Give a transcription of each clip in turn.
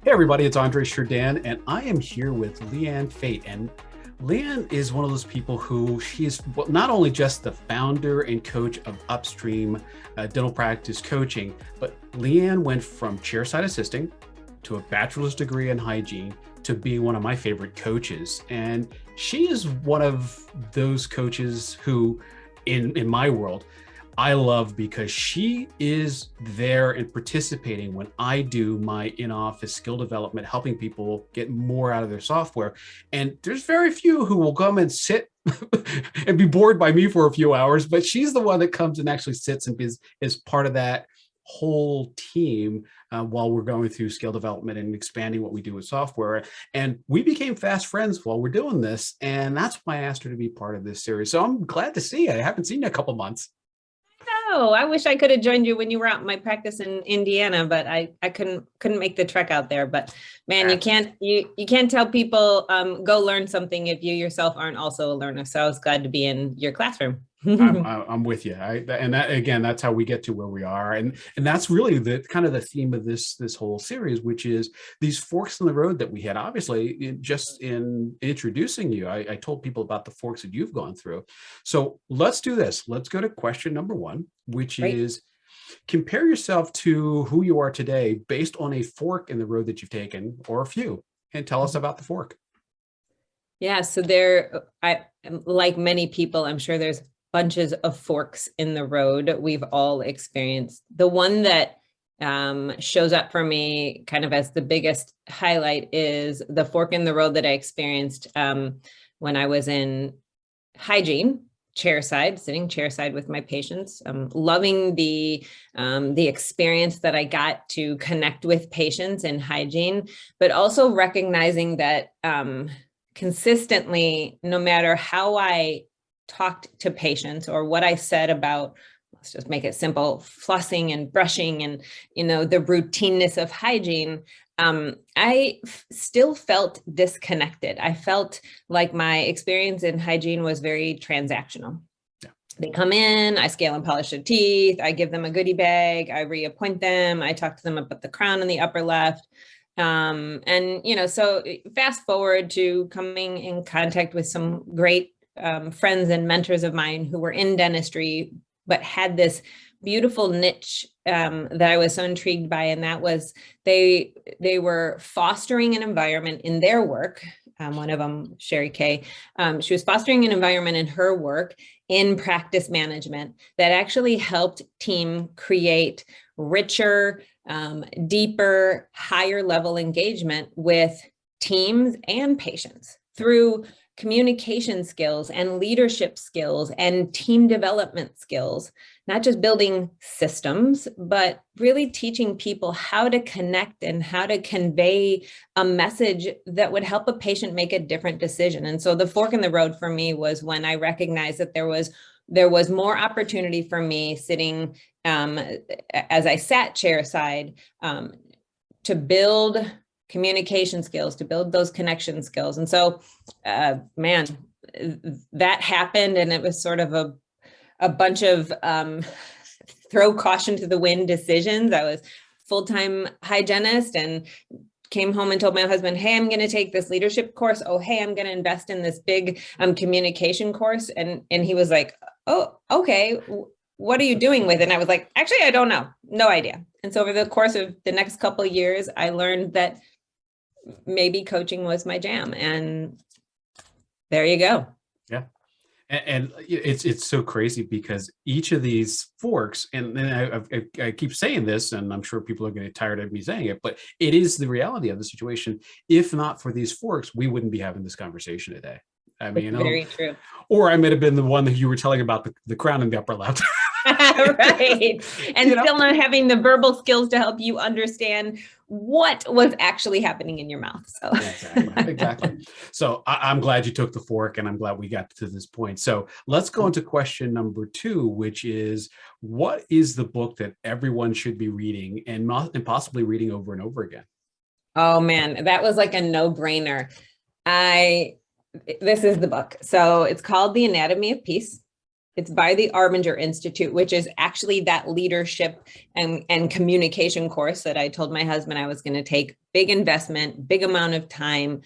Hey everybody, it's Andre Shirdan, and I am here with Faight. And Leanne is one of those people who she is not only just the founder and coach of Upstream dental practice coaching, but Leanne went from chairside assisting to a bachelor's degree in hygiene to being one of my favorite coaches. And she is one of those coaches who, in my world, I love because she is there and participating when I do my in-office skill development, helping people get more out of their software. And there's very few who will come and sit and be bored by me for a few hours, but she's the one that comes and actually sits and is part of that whole team while we're going through skill development and expanding what we do with software. And we became fast friends while we're doing this. And that's why I asked her to be part of this series. So I'm glad to see you. I haven't seen you in a couple months. Oh, I wish I could have joined you when you were out in my practice in Indiana, but I couldn't make the trek out there. But man, you can't tell people go learn something if you yourself aren't also a learner. So I was glad to be in your classroom. I'm with you. And that, again, that's how we get to where we are. And that's really the kind of the theme of this whole series, which is these forks in the road that we had. Obviously, just in introducing you, I told people about the forks that you've gone through. So let's do this. Let's go to question number one, which is compare yourself to who you are today based on a fork in the road that you've taken, or a few, and tell us about the fork. Yeah, so like many people, I'm sure there's bunches of forks in the road we've all experienced. The one that shows up for me kind of as the biggest highlight is the fork in the road that I experienced when I was in hygiene, sitting chairside with my patients, loving the experience that I got to connect with patients in hygiene, but also recognizing that consistently, no matter how I talked to patients or what I said about, let's just make it simple, flossing and brushing and, the routineness of hygiene, I still felt disconnected. I felt like my experience in hygiene was very transactional. Yeah. They come in, I scale and polish their teeth, I give them a goodie bag, I reappoint them, I talk to them about the crown in the upper left. So fast forward to coming in contact with some great friends and mentors of mine who were in dentistry, but had this beautiful niche that I was so intrigued by. And that was they were fostering an environment in their work. One of them, Sherry Kay, she was fostering an environment in her work in practice management that actually helped team create richer, deeper, higher level engagement with teams and patients through communication skills and leadership skills and team development skills, not just building systems, but really teaching people how to connect and how to convey a message that would help a patient make a different decision. And so the fork in the road for me was when I recognized that there was more opportunity for me sitting as I sat chairside to build communication skills, to build those connection skills. And so, man, that happened. And it was sort of a bunch of throw caution to the wind decisions. I was full-time hygienist and came home and told my husband, hey, I'm going to take this leadership course. Oh, hey, I'm going to invest in this big communication course. And he was like, oh, okay. What are you doing with it? And I was like, actually, I don't know. No idea. And so over the course of the next couple of years, I learned that maybe coaching was my jam. And there you go. Yeah. And it's so crazy because each of these forks, and I keep saying this, and I'm sure people are going to get tired of me saying it, but it is the reality of the situation. If not for these forks, we wouldn't be having this conversation today. I mean, very true. Or I might have been the one that you were telling about the crown in the upper left. Right. And still not having the verbal skills to help you understand what was actually happening in your mouth. So exactly. So I'm glad you took the fork, and I'm glad we got to this point. So let's go into question number two, which is, what is the book that everyone should be reading and possibly reading over and over again? Oh man, that was like a no-brainer. This is the book. So it's called The Anatomy of Peace. It's by the Arbinger Institute, which is actually that leadership and communication course that I told my husband I was going to take. Big investment, big amount of time.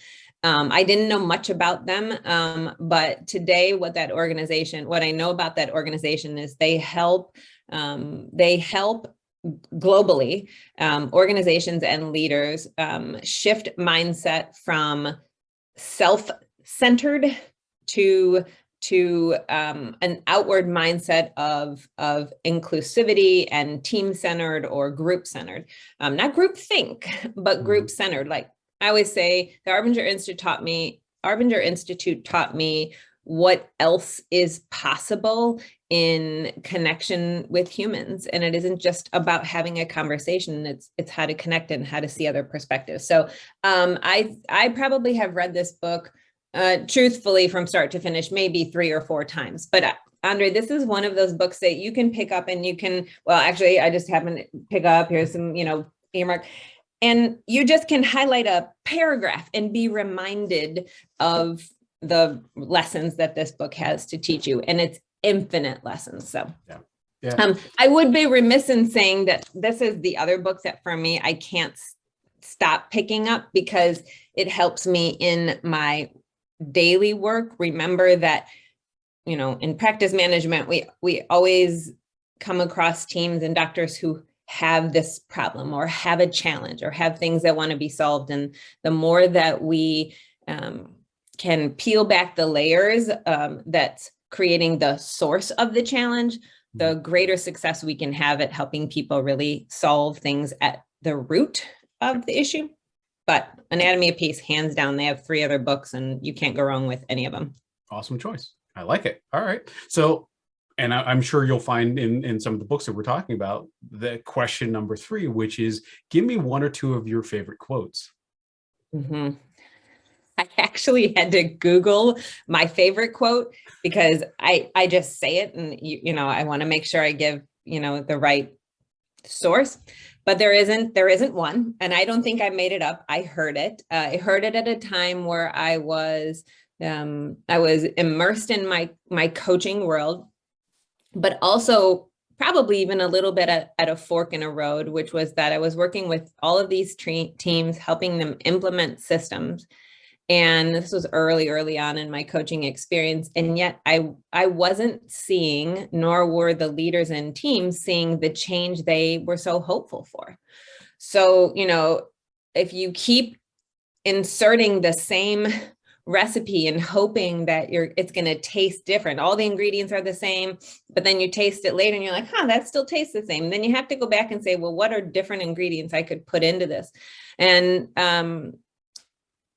I didn't know much about them, but today what I know about that organization is they help globally organizations and leaders shift mindset from self-centered to an outward mindset of inclusivity and team-centered or group-centered, not group think, but group-centered. Like I always say, the Arbinger Institute taught me what else is possible in connection with humans. And it isn't just about having a conversation, it's how to connect and how to see other perspectives. So I probably have read this book truthfully from start to finish, maybe 3 or 4 times. But Andre, this is one of those books that you can pick up and you can, well, actually, I just happened to pick up, here's some, earmark. And you just can highlight a paragraph and be reminded of the lessons that this book has to teach you. And it's infinite lessons. So yeah. I would be remiss in saying that this is the other book that for me, I can't stop picking up because it helps me in my daily work. Remember that, in practice management, we always come across teams and doctors who have this problem or have a challenge or have things that want to be solved. And the more that we can peel back the layers that's creating the source of the challenge, the greater success we can have at helping people really solve things at the root of the issue. But Anatomy of Peace, hands down, they have 3 other books and you can't go wrong with any of them. Awesome choice. I like it. All right. So, and I'm sure you'll find in some of the books that we're talking about, the question number 3, which is, give me 1 or 2 of your favorite quotes. I actually had to Google my favorite quote because I just say it and, I want to make sure I give, the right source, but there isn't one. And I don't think I made it up. I heard it. I heard it at a time where I was immersed in my coaching world, but also probably even a little bit at a fork in a road, which was that I was working with all of these teams, helping them implement systems. And this was early on in my coaching experience. And yet I wasn't seeing, nor were the leaders and teams seeing the change they were so hopeful for. So, if you keep inserting the same recipe and hoping that it's going to taste different, all the ingredients are the same, but then you taste it later and you're like, that still tastes the same. Then you have to go back and say, well, what are different ingredients I could put into this? And,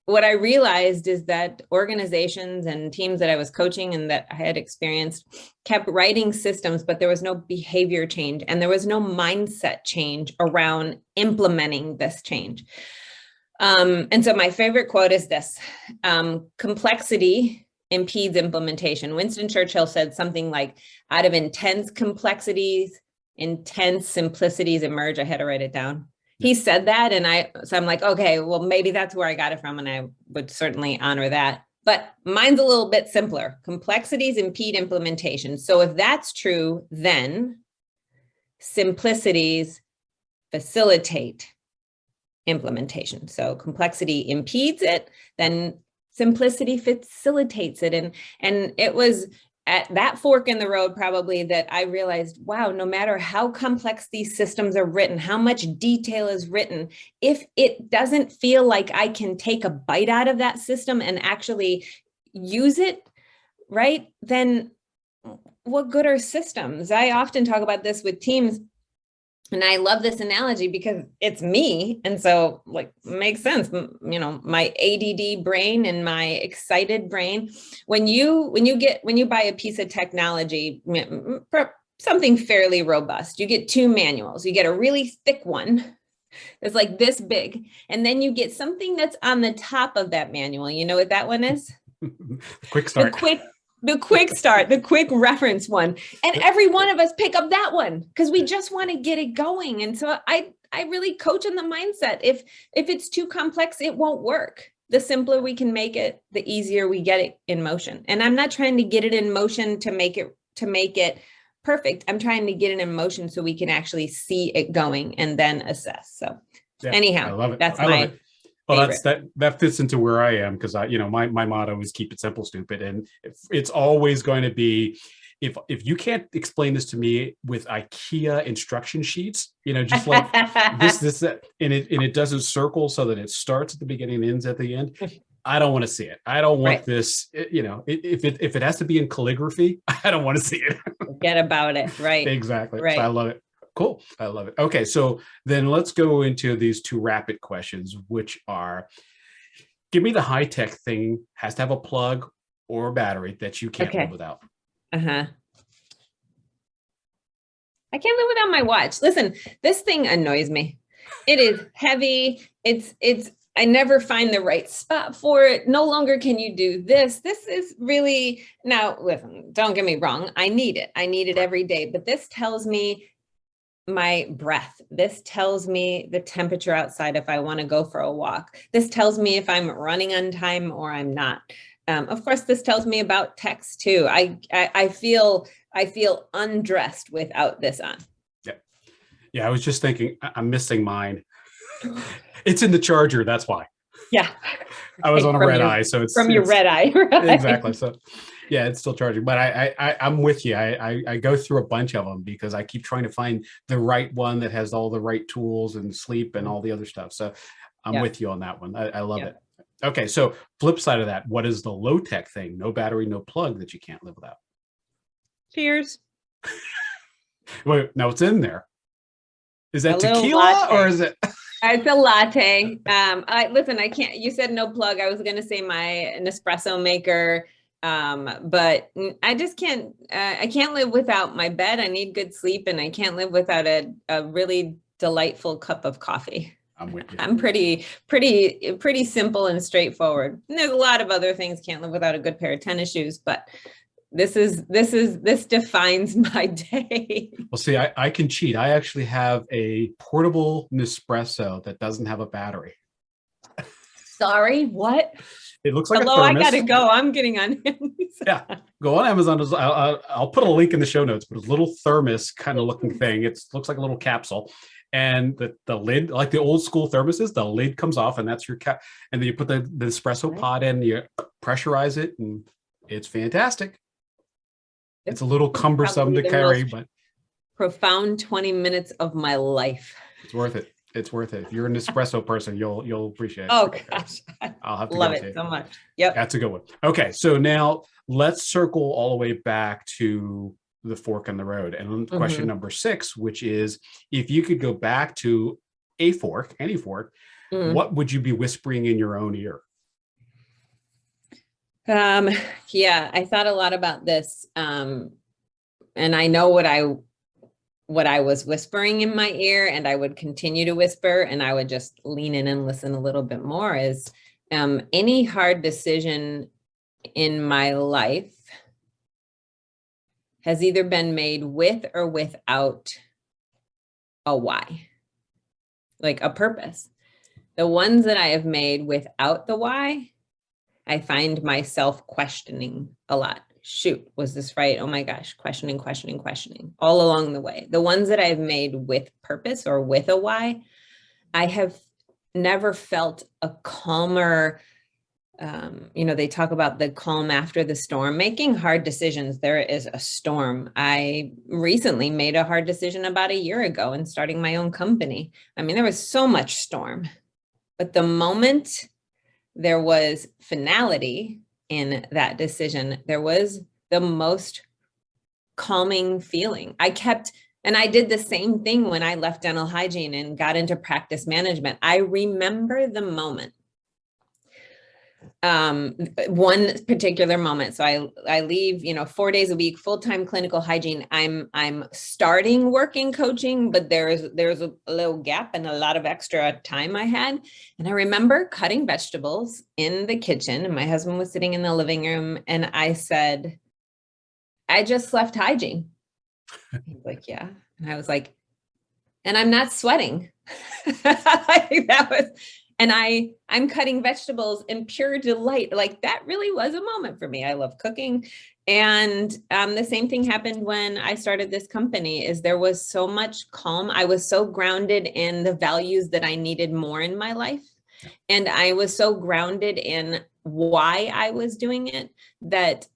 what I realized is that organizations and teams that I was coaching and that I had experienced kept writing systems, but there was no behavior change and there was no mindset change around implementing this change. And so my favorite quote is this: complexity impedes implementation. Winston Churchill said something like, out of intense complexities, intense simplicities emerge. I had to write it down. He said that, and I'm like, okay, well, maybe that's where I got it from, and I would certainly honor that. But mine's a little bit simpler. Complexities impede implementation. So if that's true, then simplicities facilitate implementation. So complexity impedes it, then simplicity facilitates it. And it was at that fork in the road probably that I realized, wow, no matter how complex these systems are written, how much detail is written, if it doesn't feel like I can take a bite out of that system and actually use it, right, then what good are systems? I often talk about this with teams, and I love this analogy because it's me. And so makes sense, my ADD brain and my excited brain, when you buy a piece of technology, something fairly robust, you get 2 manuals. You get a really thick one that's like this big, and then you get something that's on the top of that manual. You know what that one is? Quick start. The quick start, the quick reference one. And every one of us pick up that one because we just want to get it going. And so I really coach in the mindset. If it's too complex, it won't work. The simpler we can make it, the easier we get it in motion. And I'm not trying to get it in motion to make it to make it perfect. I'm trying to get it in motion so we can actually see it going and then assess. So anyhow, I love it. That's I love it. Well, favorite. that fits into where I am, because my motto is keep it simple, stupid, and it's always going to be, if you can't explain this to me with IKEA instruction sheets, just like this that, and it doesn't circle so that it starts at the beginning and ends at the end. I don't want to see it. I don't want this. If it has to be in calligraphy, I don't want to see it. Forget about it. Right. Exactly. Right. So I love it. Cool. I love it. Okay. So then let's go into these two rapid questions, which are, give me the high tech thing, has to have a plug or a battery that you can't live without. I can't live without my watch. Listen, this thing annoys me. It is heavy. I never find the right spot for it. No longer can you do this. This is really, now listen, don't get me wrong. I need it. I need it every day, but this tells me my breath. This tells me the temperature outside if I want to go for a walk. This tells me if I'm running on time or I'm not. Of course, this tells me about text too. I feel undressed without this on. Yeah. I was just thinking, I'm missing mine. It's in the charger. That's why. Yeah. I was on a red eye. So it's from your red eye. Right? Exactly. So yeah, it's still charging, but I'm with you. I go through a bunch of them because I keep trying to find the right one that has all the right tools and sleep and all the other stuff. So I'm with you on that one. I love it. Okay. So flip side of that, what is the low tech thing? No battery, no plug that you can't live without. Cheers. Wait, now it's in there. Is that tequila or is it? It's a latte. Listen, I can't, you said no plug. I was going to say my Nespresso maker. But I just can't, I can't live without my bed. I need good sleep, and I can't live without a really delightful cup of coffee. I'm with you. I'm pretty simple and straightforward. And there's a lot of other things. Can't live without a good pair of tennis shoes, but this defines my day. Well, see, I can cheat. I actually have a portable Nespresso that doesn't have a battery. Sorry, what? It looks like Hello, a thermos. I gotta go. I'm getting on. Yeah, go on Amazon. I'll put a link in the show notes, but it's a little thermos kind of looking thing. It looks like a little capsule, and the lid, like the old school thermoses, the lid comes off, and that's your cap. And then you put the espresso pod in, you pressurize it, and it's fantastic. It's a little cumbersome to carry, but profound 20 minutes of my life. It's worth it. It's worth it. If you're an espresso person, you'll appreciate it. Oh gosh, I'll have to love it so much. Yep, that's a good one. Okay, so now let's circle all the way back to the fork in the road, and question number 6, which is, if you could go back to a fork, any fork, what would you be whispering in your own ear? Yeah, I thought a lot about this, and I know what I was whispering in my ear, and I would continue to whisper, and I would just lean in and listen a little bit more, is any hard decision in my life has either been made with or without a why, like a purpose. The ones that I have made without the why, I find myself questioning a lot. Shoot, was this right? Oh my gosh, questioning all along the way. The ones that I've made with purpose or with a why, I have never felt a calmer, they talk about the calm after the storm. Making hard decisions, there is a storm. I recently made a hard decision about a year ago in starting my own company. I mean, there was so much storm, but the moment there was finality in that decision, there was the most calming feeling. I did the same thing when I left dental hygiene and got into practice management. I remember the moment, one particular moment. So I leave, 4 days a week, full-time clinical hygiene. I'm starting working coaching, but there's a little gap and a lot of extra time I had. And I remember cutting vegetables in the kitchen, and my husband was sitting in the living room, and I said, I just left hygiene. He's like, yeah. And I was like, and I'm not sweating. And I'm cutting vegetables in pure delight. Like, that really was a moment for me. I love cooking. And the same thing happened when I started this company. Is there was so much calm. I was so grounded in the values that I needed more in my life. And I was so grounded in why I was doing it that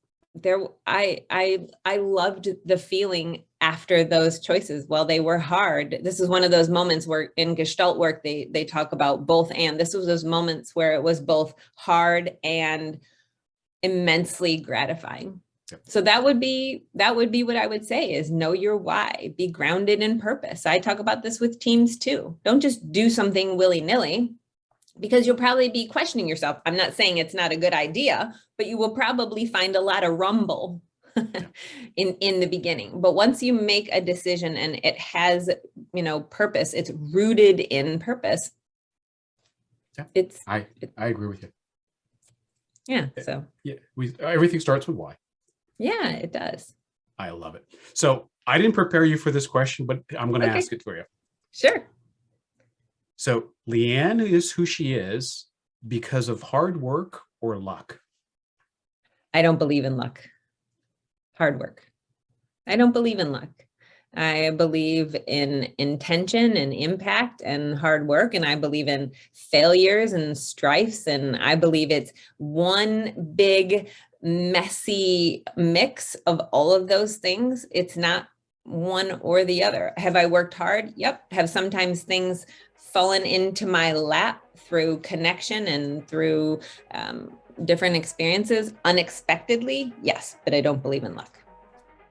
I loved the feeling after those choices. While they were hard, this is one of those moments where in Gestalt work, they talk about both. And this was those moments where it was both hard and immensely gratifying. Yep. So that would be what I would say is know your why, be grounded in purpose. I talk about this with teams too. Don't just do something willy-nilly, because you'll probably be questioning yourself. I'm not saying it's not a good idea, but you will probably find a lot of rumble in the beginning. But once you make a decision and it has, purpose, it's rooted in purpose. Yeah. I agree with you. Yeah. So everything starts with why. Yeah, it does. I love it. So I didn't prepare you for this question, but I'm going to ask it for you. Sure. So Leanne is who she is because of hard work or luck? I don't believe in luck. Hard work. I don't believe in luck. I believe in intention and impact and hard work. And I believe in failures and strifes. And I believe it's one big messy mix of all of those things. It's not one or the other. Have I worked hard? Yep. Have sometimes things fallen into my lap through connection and through different experiences unexpectedly? Yes, but I don't believe in luck.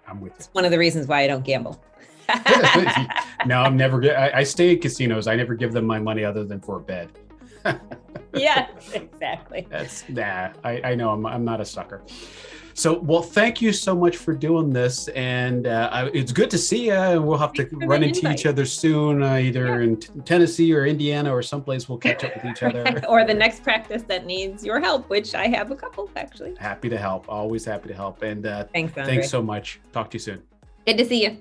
I'm with you. It's one of the reasons why I don't gamble. No, I'm never. I stay in casinos. I never give them my money other than for a bed. Yeah, exactly. I know I'm not a sucker. So, well, thank you so much for doing this, and it's good to see you. We'll have to run into each other soon, either in Tennessee or Indiana or someplace. We'll catch up with each other. Or the next practice that needs your help, which I have a couple actually. Happy to help. Always happy to help. And thanks so much. Talk to you soon. Good to see you.